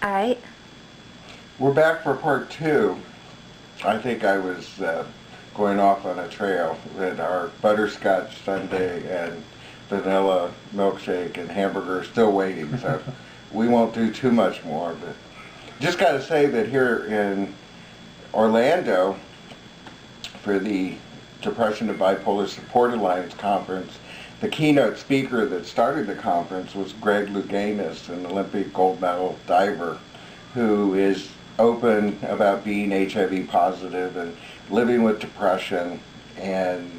Alright. We're back for part 2. I think I was going off on a trail with our butterscotch sundae and vanilla milkshake and hamburger still waiting, so we won't do too much more. But just got to say that here in Orlando, for the Depression and Bipolar Support Alliance Conference, the keynote speaker that started the conference was Greg Louganis, an Olympic gold medal diver, who is open about being HIV positive and living with depression and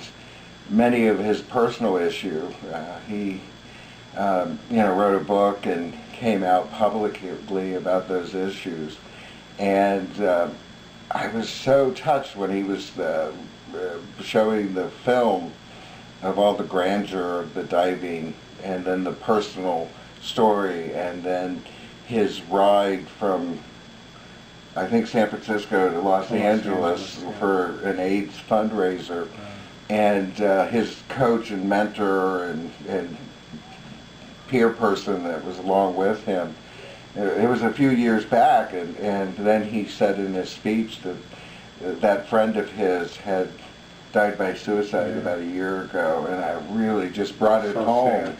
many of his personal issues. He wrote a book and came out publicly about those issues. And I was so touched when he was showing the film of all the grandeur of the diving, and then the personal story, and then his ride from, I think, San Francisco to Los Angeles for an AIDS fundraiser, and his coach and mentor and peer person that was along with him. It was a few years back, and then he said in his speech that that friend of his had died by suicide about a year ago, and I really just brought it home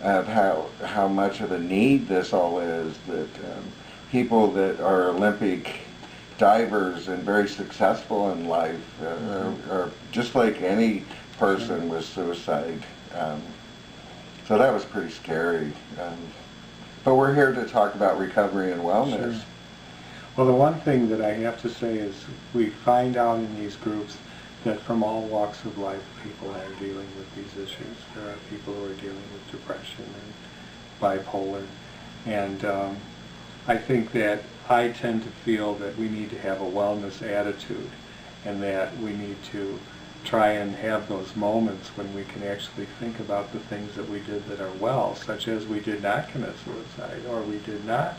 of how much of a need this all is, that people that are Olympic divers and very successful in life are just like any person with suicide. So that was pretty scary. But we're here to talk about recovery and wellness. Sure. Well, the one thing that I have to say is we find out in these groups that from all walks of life, people are dealing with these issues. There are people who are dealing with depression and bipolar. And I think that I tend to feel that we need to have a wellness attitude, and that we need to try and have those moments when we can actually think about the things that we did that are well, such as we did not commit suicide, or we did not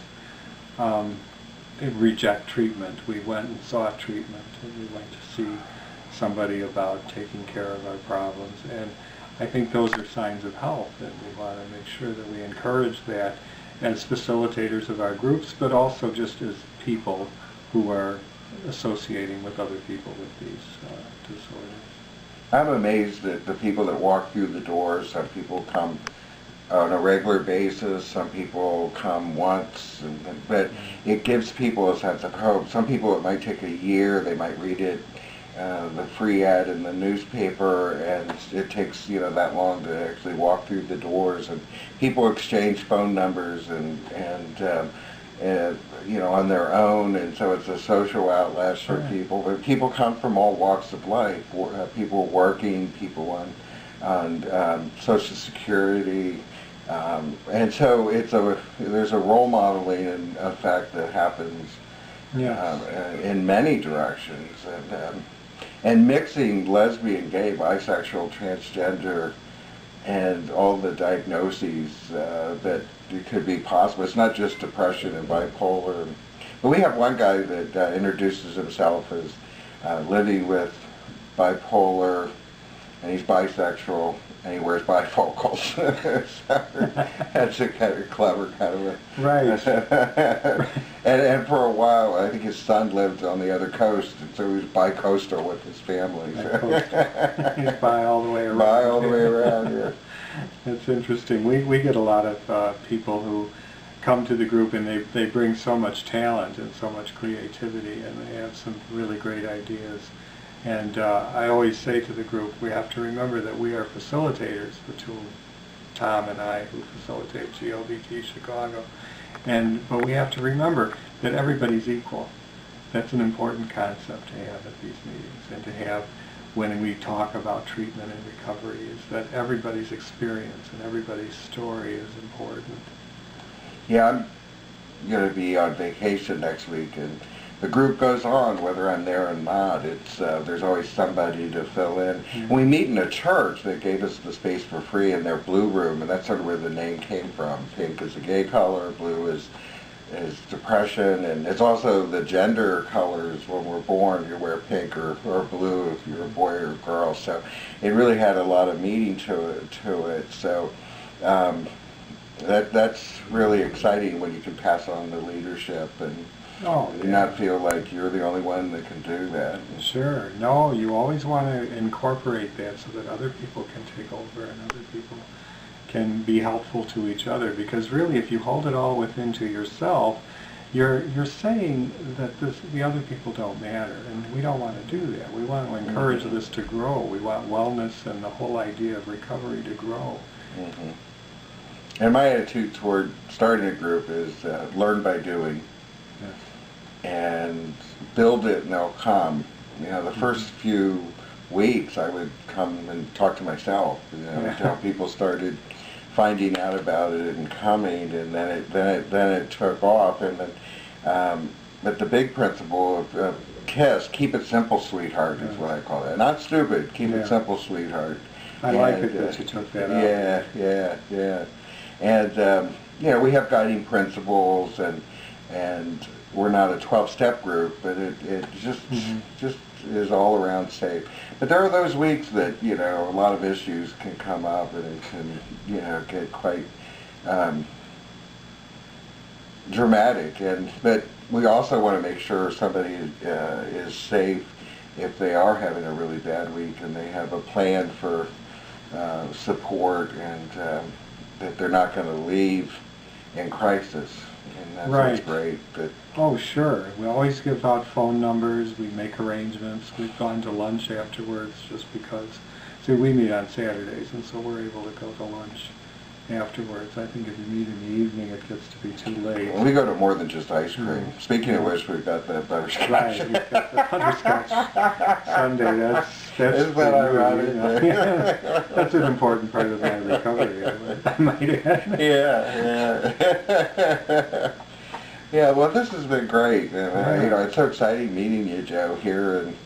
reject treatment. We went and sought treatment, and we went to see somebody about taking care of our problems. And I think those are signs of health, and we want to make sure that we encourage that as facilitators of our groups, but also just as people who are associating with other people with these disorders. I'm amazed at the people that walk through the doors. Some people come on a regular basis, some people come once, but it gives people a sense of hope. Some people, it might take a year, they might read it, the free ad in the newspaper, and it takes that long to actually walk through the doors, and people exchange phone numbers and on their own, and so it's a social outlet for people. But people come from all walks of life, people working, people on Social Security, and so there's a role modeling effect that happens in many directions, and mixing lesbian, gay, bisexual, transgender, and all the diagnoses that could be possible. It's not just depression and bipolar. But we have one guy that introduces himself as living with bipolar, and he's bisexual, and he wears bifocals. So that's a kind of clever kind of a... Right. and for a while, I think his son lived on the other coast, and so he was bi-coastal with his family. He's bi all the way around. Bi all the way around, yeah. It's interesting. We get a lot of people who come to the group, and they bring so much talent and so much creativity, and they have some really great ideas. And I always say to the group, we have to remember that we are facilitators, between Tom and I, who facilitate GLBT Chicago. But we have to remember that everybody's equal. That's an important concept to have at these meetings, and to have when we talk about treatment and recovery, is that everybody's experience and everybody's story is important. Yeah, I'm going to be on vacation next week, and the group goes on whether I'm there or not. It's there's always somebody to fill in. Mm-hmm. We meet in a church that gave us the space for free in their blue room, and that's sort of where the name came from. Pink is a gay color, blue is depression, and it's also the gender colors. When we're born, you wear pink or blue if you're a boy or a girl. So it really had a lot of meaning to it. So That's really exciting when you can pass on the leadership and Oh, yeah. not feel like you're the only one that can do that. Sure. No, you always want to incorporate that so that other people can take over and other people can be helpful to each other. Because really, if you hold it all within to yourself, you're saying that the other people don't matter, and we don't want to do that. We want to encourage this to grow. We want wellness and the whole idea of recovery to grow. Mm-hmm. And my attitude toward starting a group is learn by doing. Yes. And build it and they'll come. You know, the first few weeks I would come and talk to myself, you know, until people started finding out about it and coming, and then it took off. And then, but the big principle of KISS, keep it simple, sweetheart, is what I call it. Not stupid, keep it simple, sweetheart. I like it that you took that out. Yeah. And you know, we have guiding principles, and we're not a 12-step group, but it just is all around safe. But there are those weeks that, you know, a lot of issues can come up, and it can, you know, get quite dramatic. But we also want to make sure somebody is safe if they are having a really bad week, and they have a plan for support, and that they're not going to leave in crisis. And that's what's great. Oh, sure. We always give out phone numbers. We make arrangements. We've gone to lunch afterwards just because. See, we meet on Saturdays, and so we're able to go to lunch afterwards. I think if you meet in the evening, it gets to be too late. Well, we go to more than just ice cream. Speaking of which, we've got that butterscotch. Right, we've got the butterscotch sundae. That's Isn't that ironic? You know? Yeah. That's an important part of my recovery, I might add. Yeah. Yeah, well, this has been great. And, you know, it's so exciting meeting you, Joe, here. And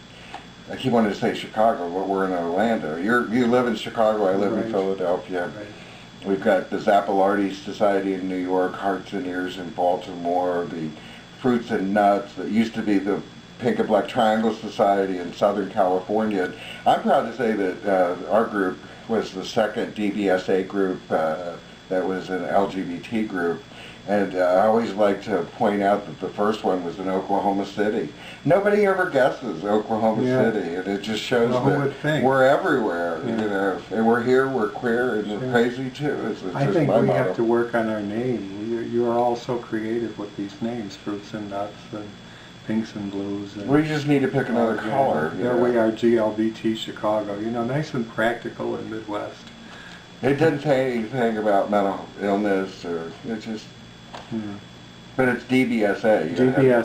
I keep wanting to say Chicago, but we're in Orlando. You live in Chicago, I live in Philadelphia. Right. We've got the Zappalardi Society in New York, Hearts and Ears in Baltimore, the Fruits and Nuts that used to be the Pink and Black Triangle Society in Southern California. I'm proud to say that our group was the second DBSA group that was an LGBT group. And I always like to point out that the first one was in Oklahoma City. Nobody ever guesses Oklahoma City, and it just shows that we're everywhere. You know, and we're here, we're queer, and we're crazy too. It's I think we have to work on our name. You are all so creative with these names, Fruits and Nuts and Pinks and Blues. And we just need to pick another color. There we are, GLBT Chicago. You know, nice and practical and Midwest. It didn't say anything about mental illness, or it just. But it's DBSA. DBSA.